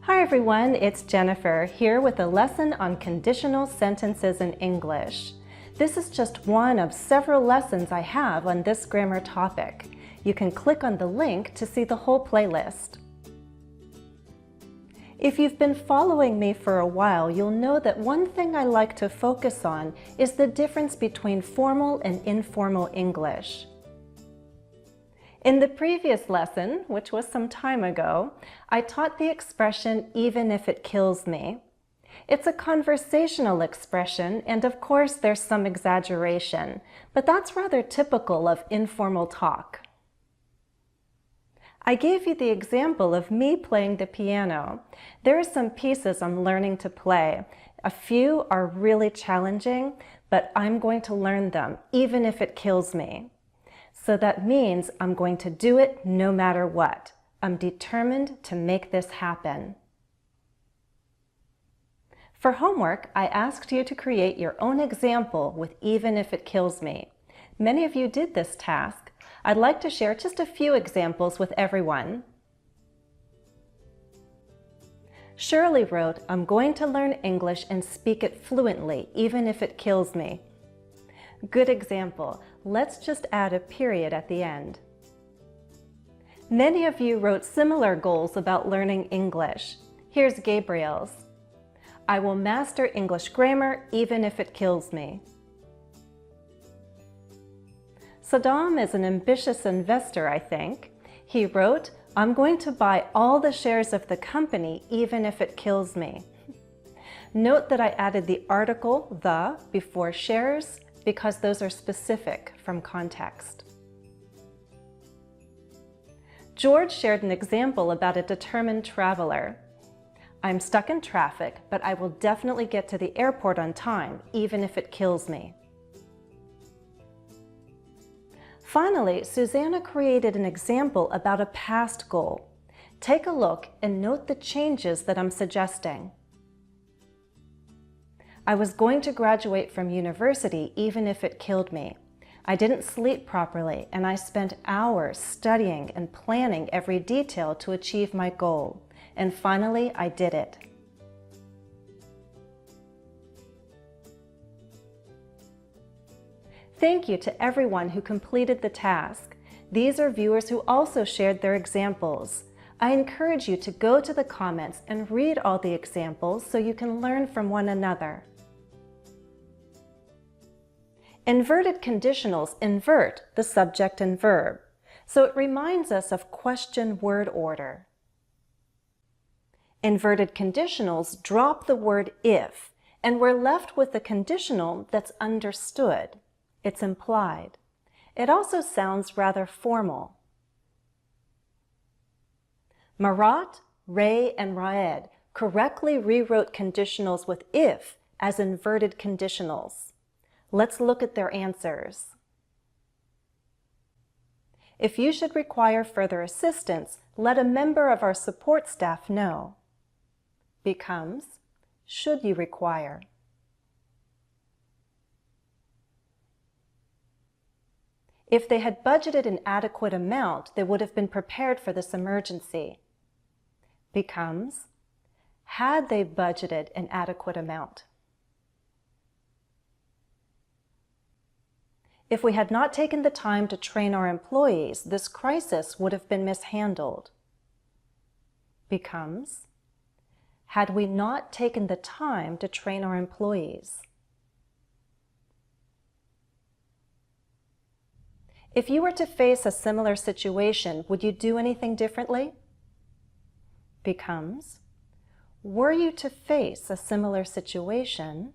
Hi everyone, it's Jennifer here with a lesson on conditional sentences in English. This is just one of several lessons I have on this grammar topic. You can click on the link to see the whole playlist. If you've been following me for a while, you'll know that one thing I like to focus on is the difference between formal and informal English. In the previous lesson, which was some time ago, I taught the expression, even if it kills me. It's a conversational expression, and of course there's some exaggeration, but that's rather typical of informal talk. I gave you the example of me playing the piano. There are some pieces I'm learning to play. A few are really challenging, but I'm going to learn them, even if it kills me. So that means I'm going to do it no matter what. I'm determined to make this happen. For homework, I asked you to create your own example with even if it kills me. Many of you did this task. I'd like to share just a few examples with everyone. Shirley wrote, I'm going to learn English and speak it fluently, even if it kills me. Good example. Let's just add a period at the end. Many of you wrote similar goals about learning English. Here's Gabriel's. I will master English grammar even if it kills me. Saddam is an ambitious investor, I think. He wrote, I'm going to buy all the shares of the company even if it kills me. Note that I added the article, the, before shares, because those are specific from context. George shared an example about a determined traveler. I'm stuck in traffic, but I will definitely get to the airport on time, even if it kills me. Finally, Susanna created an example about a past goal. Take a look and note the changes that I'm suggesting. I was going to graduate from university even if it killed me. I didn't sleep properly, and I spent hours studying and planning every detail to achieve my goal. And finally, I did it. Thank you to everyone who completed the task. These are viewers who also shared their examples. I encourage you to go to the comments and read all the examples so you can learn from one another. Inverted conditionals invert the subject and verb, so it reminds us of question word order. Inverted conditionals drop the word if, and we're left with a conditional that's understood. It's implied. It also sounds rather formal. Marat, Ray, and Raed correctly rewrote conditionals with if as inverted conditionals. Let's look at their answers. If you should require further assistance, let a member of our support staff know. Becomes, should you require. If they had budgeted an adequate amount, they would have been prepared for this emergency. Becomes, had they budgeted an adequate amount. If we had not taken the time to train our employees, this crisis would have been mishandled. Becomes, had we not taken the time to train our employees. If you were to face a similar situation, would you do anything differently? Becomes, were you to face a similar situation,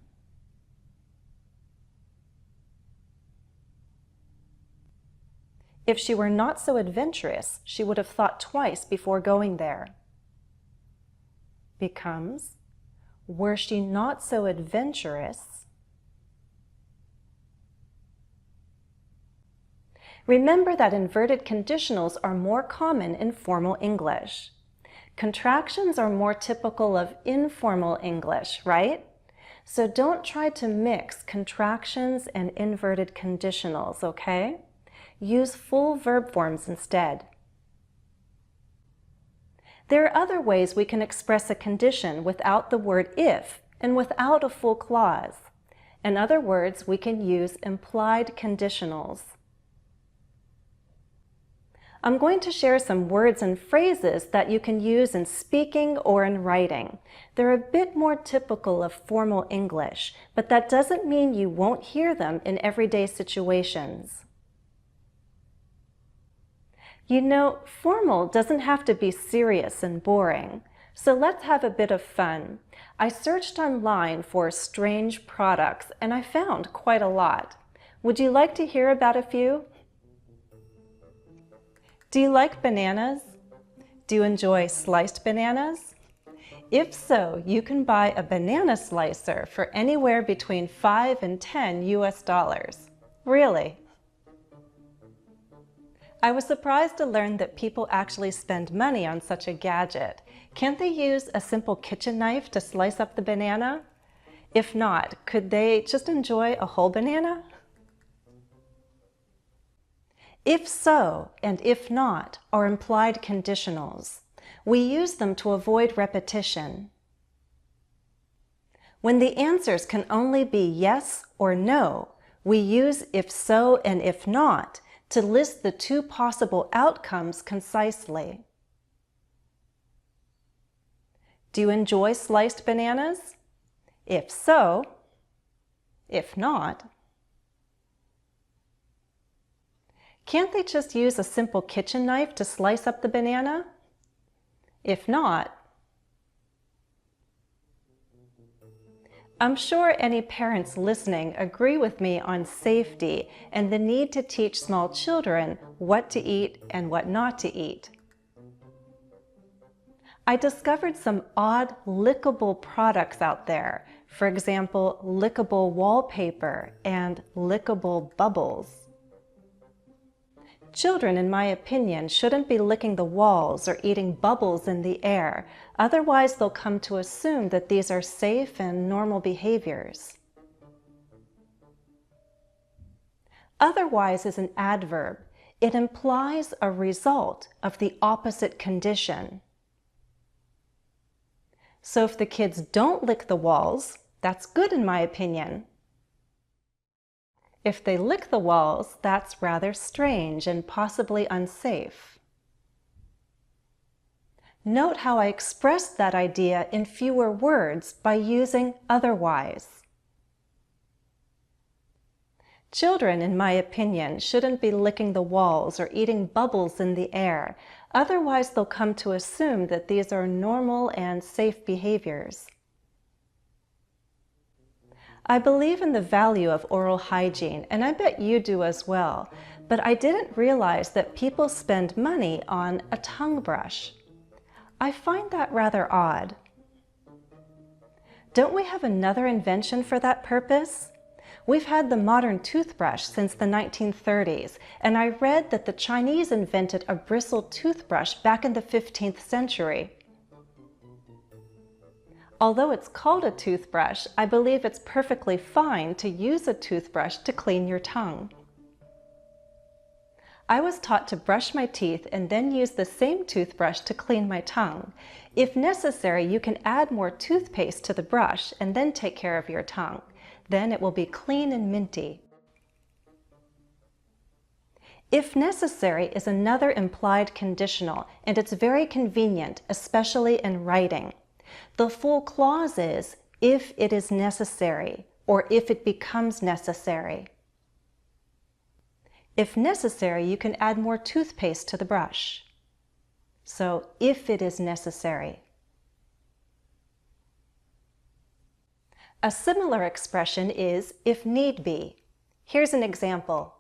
if she were not so adventurous, she would have thought twice before going there. Becomes, were she not so adventurous? Remember that inverted conditionals are more common in formal English. Contractions are more typical of informal English, right? So don't try to mix contractions and inverted conditionals, okay? Use full verb forms instead. There are other ways we can express a condition without the word if and without a full clause. In other words, we can use implied conditionals. I'm going to share some words and phrases that you can use in speaking or in writing. They're a bit more typical of formal English, but that doesn't mean you won't hear them in everyday situations. You know, formal doesn't have to be serious and boring, so let's have a bit of fun. I searched online for strange products and I found quite a lot. Would you like to hear about a few? Do you like bananas? Do you enjoy sliced bananas? If so, you can buy a banana slicer for anywhere between $5 and $10 US. Really? I was surprised to learn that people actually spend money on such a gadget. Can't they use a simple kitchen knife to slice up the banana? If not, could they just enjoy a whole banana? If so and if not are implied conditionals. We use them to avoid repetition. When the answers can only be yes or no, we use if so and if not to list the two possible outcomes concisely. Do you enjoy sliced bananas? If so, if not. Can't they just use a simple kitchen knife to slice up the banana? If not, I'm sure any parents listening agree with me on safety and the need to teach small children what to eat and what not to eat. I discovered some odd lickable products out there. For example, lickable wallpaper and lickable bubbles. Children, in my opinion, shouldn't be licking the walls or eating bubbles in the air. Otherwise, they'll come to assume that these are safe and normal behaviors. Otherwise is an adverb. It implies a result of the opposite condition. So if the kids don't lick the walls, that's good in my opinion. If they lick the walls, that's rather strange and possibly unsafe. Note how I expressed that idea in fewer words by using otherwise. Children, in my opinion, shouldn't be licking the walls or eating bubbles in the air. Otherwise, they'll come to assume that these are normal and safe behaviors. I believe in the value of oral hygiene, and I bet you do as well, but I didn't realize that people spend money on a tongue brush. I find that rather odd. Don't we have another invention for that purpose? We've had the modern toothbrush since the 1930s, and I read that the Chinese invented a bristled toothbrush back in the 15th century. Although it's called a toothbrush, I believe it's perfectly fine to use a toothbrush to clean your tongue. I was taught to brush my teeth and then use the same toothbrush to clean my tongue. If necessary, you can add more toothpaste to the brush and then take care of your tongue. Then it will be clean and minty. If necessary is another implied conditional, and it's very convenient, especially in writing. The full clause is, if it is necessary, or if it becomes necessary. If necessary, you can add more toothpaste to the brush. So, if it is necessary. A similar expression is, if need be. Here's an example.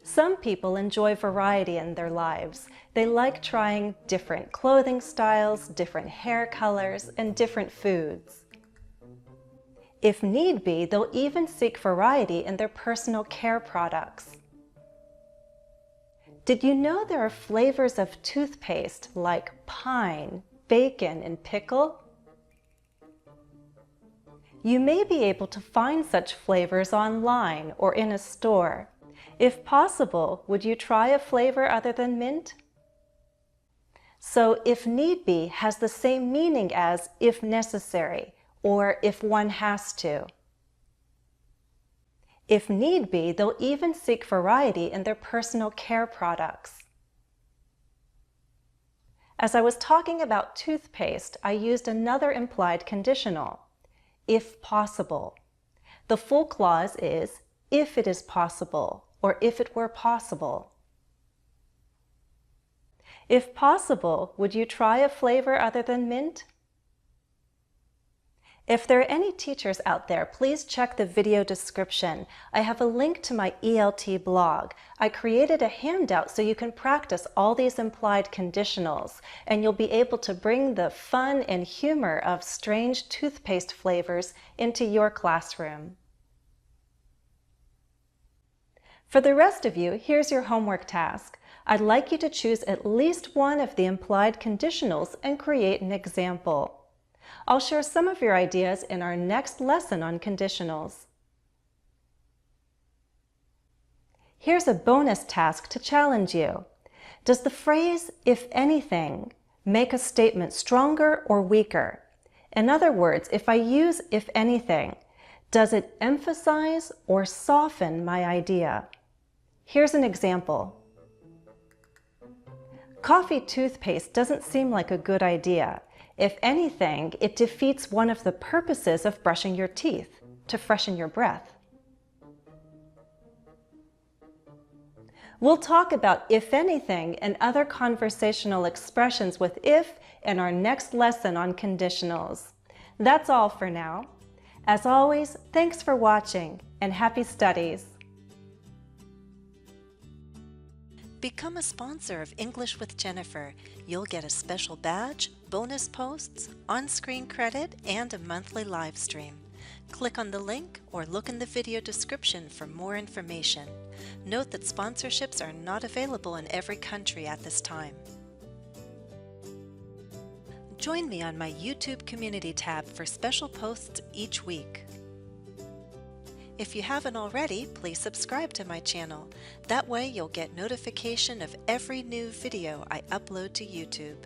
Some people enjoy variety in their lives. They like trying different clothing styles, different hair colors, and different foods. If need be, they'll even seek variety in their personal care products. Did you know there are flavors of toothpaste like pine, bacon, and pickle? You may be able to find such flavors online or in a store. If possible, would you try a flavor other than mint? So if need be has the same meaning as if necessary or if one has to. If need be, they'll even seek variety in their personal care products. As I was talking about toothpaste, I used another implied conditional, if possible. The full clause is if it is possible or if it were possible. If possible, would you try a flavor other than mint? If there are any teachers out there, please check the video description. I have a link to my ELT blog. I created a handout so you can practice all these implied conditionals, and you'll be able to bring the fun and humor of strange toothpaste flavors into your classroom. For the rest of you, here's your homework task. I'd like you to choose at least one of the implied conditionals and create an example. I'll share some of your ideas in our next lesson on conditionals. Here's a bonus task to challenge you. Does the phrase, if anything, make a statement stronger or weaker? In other words, if I use if anything, does it emphasize or soften my idea? Here's an example. Coffee toothpaste doesn't seem like a good idea. If anything, it defeats one of the purposes of brushing your teeth, to freshen your breath. We'll talk about if anything and other conversational expressions with if in our next lesson on conditionals. That's all for now. As always, thanks for watching and happy studies. Become a sponsor of English with Jennifer. You'll get a special badge, bonus posts, on-screen credit, and a monthly live stream. Click on the link or look in the video description for more information. Note that sponsorships are not available in every country at this time. Join me on my YouTube community tab for special posts each week. If you haven't already, please subscribe to my channel. That way you'll get notification of every new video I upload to YouTube.